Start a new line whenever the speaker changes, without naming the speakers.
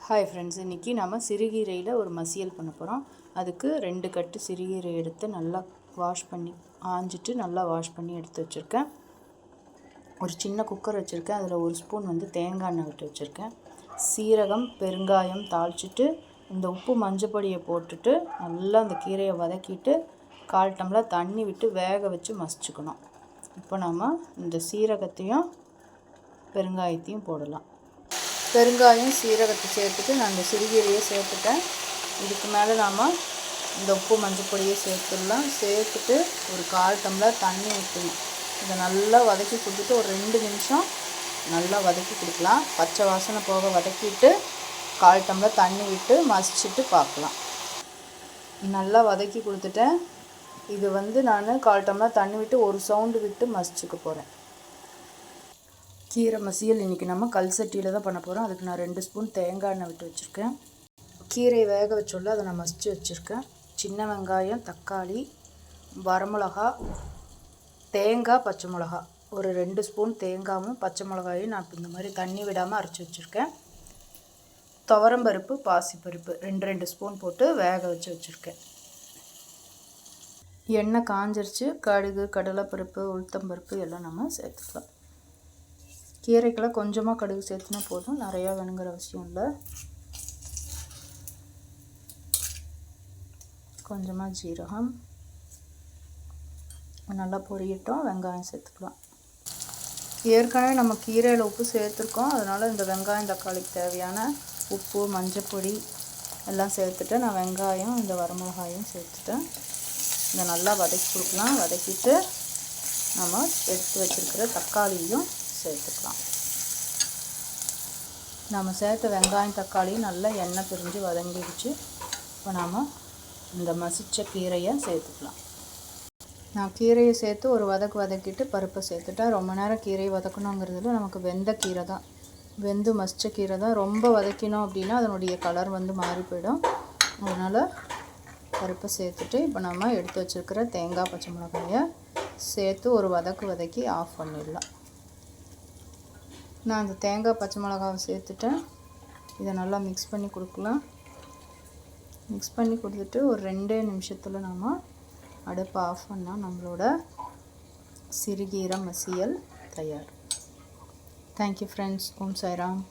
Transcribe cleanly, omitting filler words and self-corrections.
Hi friends, இன்றைக்கி நம்ம சிறுகீரையில் ஒரு மசியல் பண்ண போகிறோம். அதுக்கு 2 கட்டு சிறுகீரை எடுத்து நல்லா வாஷ் பண்ணி ஆஞ்சிட்டு நல்லா வாஷ் பண்ணி எடுத்து வச்சுருக்கேன். ஒரு சின்ன குக்கர் வச்சுருக்கேன். அதில் 1 ஸ்பூன் தேங்காய் எண்ணெய் விட்டு வச்சுருக்கேன். சீரகம், பெருங்காயம் தாளிச்சிட்டு இந்த உப்பு மஞ்சப்பொடியை போட்டுட்டு நல்லா அந்த கீரையை வதக்கிட்டு 1/4 டம்ளர் தண்ணி விட்டு வேக வச்சு மசிச்சுக்கணும். இப்போ நம்ம இந்த சீரகத்தையும் பெருங்காயத்தையும் போடலாம். பெருங்காயம் சீரகத்தை சேர்த்துட்டு நான் இந்த சிறுகீரையை சேர்த்துட்டேன். இதுக்கு மேலே நாம் இந்த உப்பு மஞ்சள் பொடியை சேர்த்துடலாம். சேர்த்துட்டு ஒரு 1/4 டம்ளர் தண்ணி ஊற்றணும். இதை நல்லா வதக்கி கொடுத்துட்டு ஒரு 2 நிமிஷம் நல்லா வதக்கி கொடுக்கலாம். பச்சை வாசனை போக வதக்கிட்டு 1/4 டம்ளர் தண்ணி விட்டு மசிச்சுட்டு பார்க்கலாம். நல்லா வதக்கி கொடுத்துட்டேன். இது நான் 1/4 டம்ளர் தண்ணி விட்டு ஒரு சவுண்டு விட்டு மசிச்சுக்க போகிறேன். கீரை மசியல் இன்றைக்கி நம்ம கல் சட்டியில் தான் பண்ண போகிறோம். அதுக்கு நான் 2 ஸ்பூன் தேங்காய் எண்ணெய் விட்டு வச்சுருக்கேன். கீரையை வேக வச்சோல்ல, அதை நான் மசித்து வச்சுருக்கேன். சின்ன வெங்காயம், தக்காளி, வரமிளகா, தேங்காய், பச்சை மிளகா, ஒரு 2 ஸ்பூன் தேங்காயும் பச்சை மிளகாயும் நான் இந்த மாதிரி தண்ணி விடாமல் அரைச்சி வச்சுருக்கேன். துவரம்பருப்பு, பாசிப்பருப்பு 2 ஸ்பூன் போட்டு வேக வச்சு வச்சுருக்கேன். எண்ணெய் காஞ்சிருச்சு. கடுகு, கடலைப்பருப்பு, உளுத்தம்பருப்பு எல்லாம் நம்ம சேர்த்துக்கலாம். கீரைக்கெல்லாம் கொஞ்சமாக கடுகு சேர்த்துனா போதும், நிறையா வேணுங்கிற அவசியம் இல்லை. கொஞ்சமாக ஜீரகம் நல்லா பொரியட்டும். வெங்காயம் சேர்த்துக்கலாம். ஏற்கனவே நம்ம கீரையில் உப்பு சேர்த்துருக்கோம். அதனால் இந்த வெங்காயம் தக்காளிக்கு தேவையான உப்பு, மஞ்சப்பொடி எல்லாம் சேர்த்துட்டு நான் வெங்காயம் இந்த வரமிளகாயும் சேர்த்துட்டேன். இதை நல்லா வதக்கி கொடுக்கலாம். வதக்கிட்டு நம்ம எடுத்து வச்சுருக்கிற தக்காளியும் சேர்த்துக்கலாம். நம்ம சேர்த்த வெங்காயம் தக்காளியும் நல்லா எண்ணெய் பிரிஞ்சு வதங்கிடுச்சு. இப்போ நாம் இந்த மசிச்ச கீரையை சேர்த்துக்கலாம். நான் கீரையை சேர்த்து ஒரு வதக்கிட்டு பருப்பை சேர்த்துட்டேன். ரொம்ப நேரம் கீரையை வதக்கணுங்கிறதுல நமக்கு வெந்த கீரை தான், வெந்து மசிச்ச கீரை தான். ரொம்ப வதக்கினோம் அப்படின்னா அதனுடைய கலர் மாறி போயிடும். அதனால் பருப்பை சேர்த்துட்டு இப்போ நம்ம எடுத்து வச்சுருக்கிற தேங்காய், பச்சை மிளகாயை சேர்த்து ஒரு வதக்கி ஆஃப் பண்ணிடலாம். நான் அந்த தேங்காய், பச்சை மிளகாவை சேர்த்துட்டேன். இதை நல்லா மிக்ஸ் பண்ணி கொடுக்கலாம். மிக்ஸ் பண்ணி கொடுத்துட்டு ஒரு 2 நிமிஷத்தில் நம்ம அடுப்பை ஆஃப் பண்ணால் நம்மளோட சிறுகீரை மசியல் தயார். Thank you friends. ஓம் சாய்ராம்.